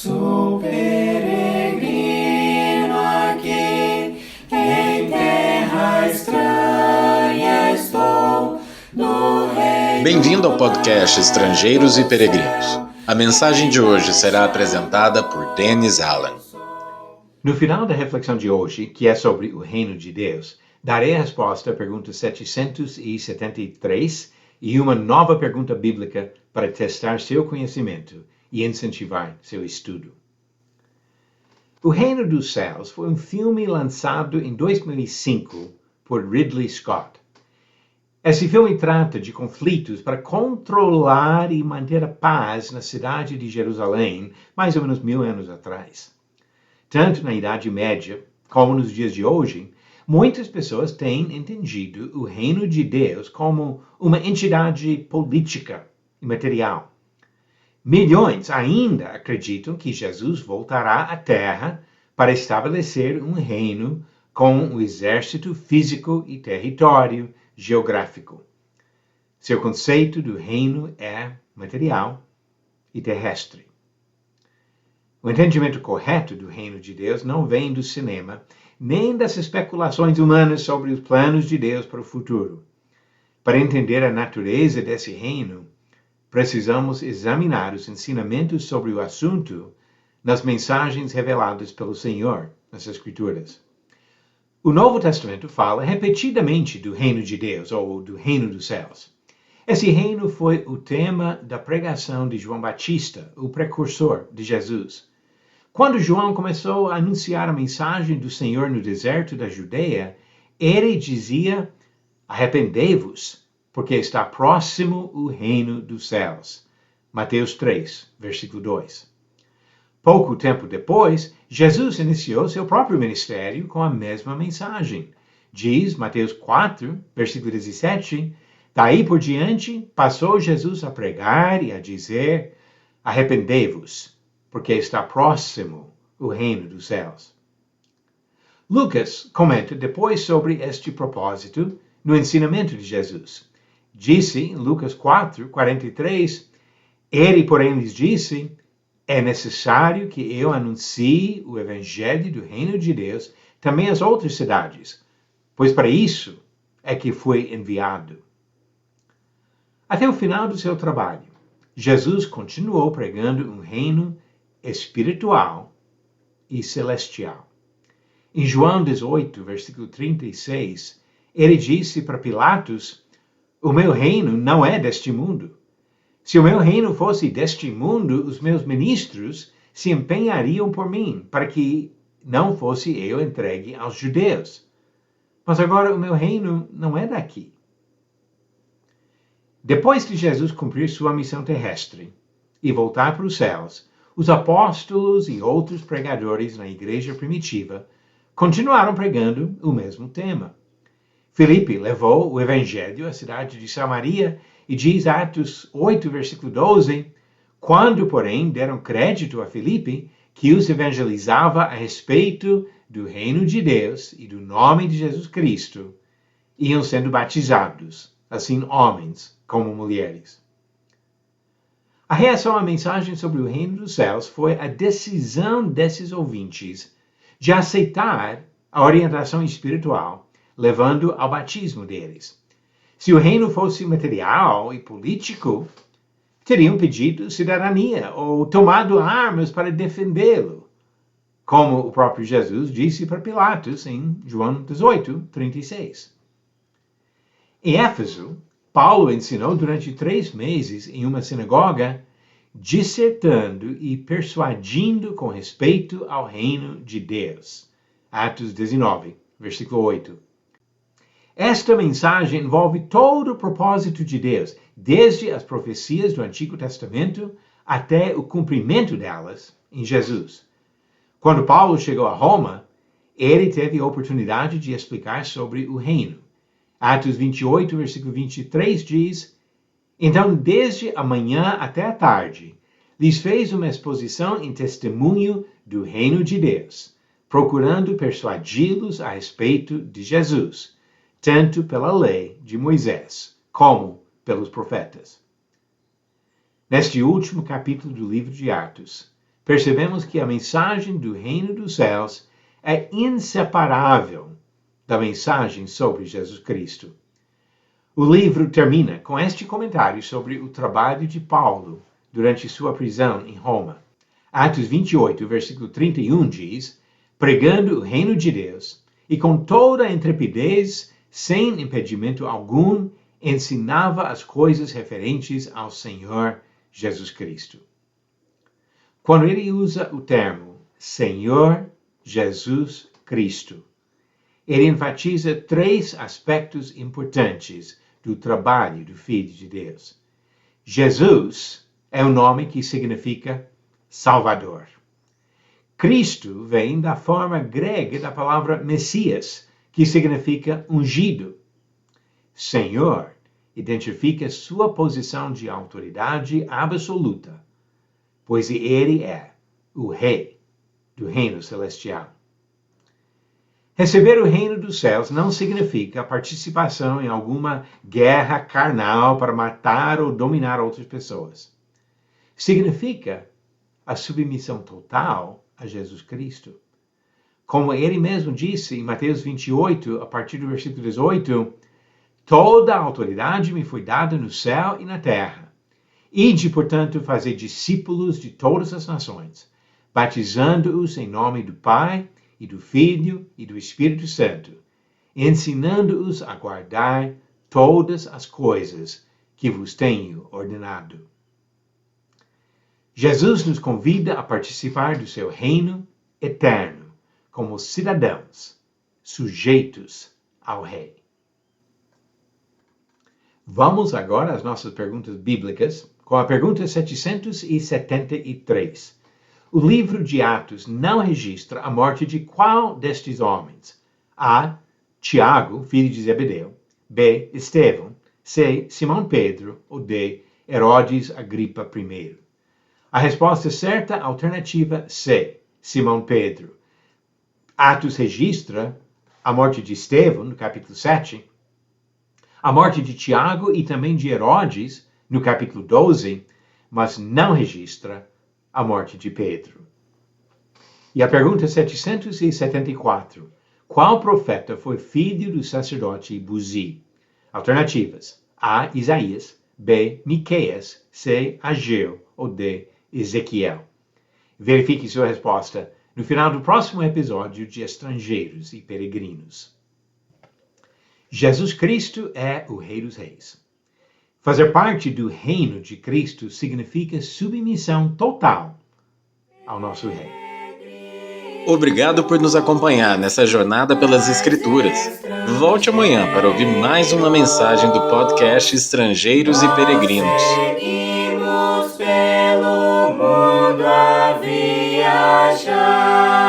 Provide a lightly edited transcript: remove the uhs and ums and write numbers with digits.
Sou peregrino aqui, em terra estranha estou, no reino. Bem-vindo ao podcast Estrangeiros e Peregrinos. A mensagem de hoje será apresentada por Dennis Allen. No final da reflexão de hoje, que é sobre o reino de Deus, darei a resposta à pergunta 773 e uma nova pergunta bíblica para testar seu conhecimento e incentivar seu estudo. O Reino dos Céus foi um filme lançado em 2005 por Ridley Scott. Esse filme trata de conflitos para controlar e manter a paz na cidade de Jerusalém, mais ou menos 1000 anos atrás. Tanto na Idade Média como nos dias de hoje, muitas pessoas têm entendido o reino de Deus como uma entidade política e material. Milhões ainda acreditam que Jesus voltará à Terra para estabelecer um reino com um exército físico e território geográfico. Seu conceito do reino é material e terrestre. O entendimento correto do reino de Deus não vem do cinema, nem das especulações humanas sobre os planos de Deus para o futuro. Para entender a natureza desse reino, precisamos examinar os ensinamentos sobre o assunto nas mensagens reveladas pelo Senhor nas Escrituras. O Novo Testamento fala repetidamente do reino de Deus, ou do reino dos céus. Esse reino foi o tema da pregação de João Batista, o precursor de Jesus. Quando João começou a anunciar a mensagem do Senhor no deserto da Judeia, ele dizia: arrependei-vos, porque está próximo o reino dos céus. Mateus 3, versículo 2. Pouco tempo depois, Jesus iniciou seu próprio ministério com a mesma mensagem. Diz Mateus 4, versículo 17, daí por diante passou Jesus a pregar e a dizer: arrependei-vos, porque está próximo o reino dos céus. Lucas comenta depois sobre este propósito no ensinamento de Jesus. Disse em Lucas 4, 43, ele, porém, lhes disse: é necessário que eu anuncie o evangelho do reino de Deus também às outras cidades, pois para isso é que fui enviado. Até o final do seu trabalho, Jesus continuou pregando um reino espiritual e celestial. Em João 18, versículo 36, ele disse para Pilatos: o meu reino não é deste mundo. Se o meu reino fosse deste mundo, os meus ministros se empenhariam por mim, para que não fosse eu entregue aos judeus. Mas agora o meu reino não é daqui. Depois de Jesus cumprir sua missão terrestre e voltar para os céus, os apóstolos e outros pregadores na igreja primitiva continuaram pregando o mesmo tema. Filipe levou o evangelho à cidade de Samaria e diz Atos 8, versículo 12, quando, porém, deram crédito a Filipe, que os evangelizava a respeito do reino de Deus e do nome de Jesus Cristo, iam sendo batizados, assim homens como mulheres. A reação à mensagem sobre o reino dos céus foi a decisão desses ouvintes de aceitar a orientação espiritual, levando ao batismo deles. Se o reino fosse material e político, teriam pedido cidadania ou tomado armas para defendê-lo, como o próprio Jesus disse para Pilatos em João 18, 36. Em Éfeso, Paulo ensinou durante 3 meses em uma sinagoga, dissertando e persuadindo com respeito ao reino de Deus. Atos 19, versículo 8. Esta mensagem envolve todo o propósito de Deus, desde as profecias do Antigo Testamento até o cumprimento delas em Jesus. Quando Paulo chegou a Roma, ele teve a oportunidade de explicar sobre o reino. Atos 28, versículo 23 diz: então, desde a manhã até a tarde, lhes fez uma exposição em testemunho do reino de Deus, procurando persuadi-los a respeito de Jesus, tanto pela lei de Moisés, como pelos profetas. Neste último capítulo do livro de Atos, percebemos que a mensagem do reino dos céus é inseparável da mensagem sobre Jesus Cristo. O livro termina com este comentário sobre o trabalho de Paulo durante sua prisão em Roma. Atos 28, versículo 31 diz: pregando o reino de Deus e com toda a intrepidez, sem impedimento algum, ensinava as coisas referentes ao Senhor Jesus Cristo. Quando ele usa o termo Senhor Jesus Cristo, ele enfatiza 3 aspectos importantes do trabalho do Filho de Deus. Jesus é o nome que significa Salvador. Cristo vem da forma grega da palavra Messias, que significa ungido. Senhor identifica sua posição de autoridade absoluta, pois ele é o Rei do reino celestial. Receber o reino dos céus não significa a participação em alguma guerra carnal para matar ou dominar outras pessoas. Significa a submissão total a Jesus Cristo. Como ele mesmo disse em Mateus 28, a partir do versículo 18, toda a autoridade me foi dada no céu e na terra. Ide, portanto, fazer discípulos de todas as nações, batizando-os em nome do Pai, e do Filho e do Espírito Santo, ensinando-os a guardar todas as coisas que vos tenho ordenado. Jesus nos convida a participar do seu reino eterno, como cidadãos, sujeitos ao Rei. Vamos agora às nossas perguntas bíblicas, com a pergunta 773. O livro de Atos não registra a morte de qual destes homens? A. Tiago, filho de Zebedeu. B. Estevão. C. Simão Pedro. Ou D. Herodes Agripa I. A resposta certa, alternativa C. Simão Pedro. Atos registra a morte de Estevão, no capítulo 7, a morte de Tiago e também de Herodes, no capítulo 12, mas não registra a morte de Pedro. E a pergunta 774. Qual profeta foi filho do sacerdote Buzi? Alternativas. A. Isaías. B. Miqueias. C. Ageu. Ou D. Ezequiel. Verifique sua resposta no final do próximo episódio de Estrangeiros e Peregrinos. Jesus Cristo é o Rei dos Reis. Fazer parte do reino de Cristo significa submissão total ao nosso Rei. Obrigado por nos acompanhar nessa jornada pelas Escrituras. Volte amanhã para ouvir mais uma mensagem do podcast Estrangeiros e Peregrinos. Seguimos pelo mundo a viajar.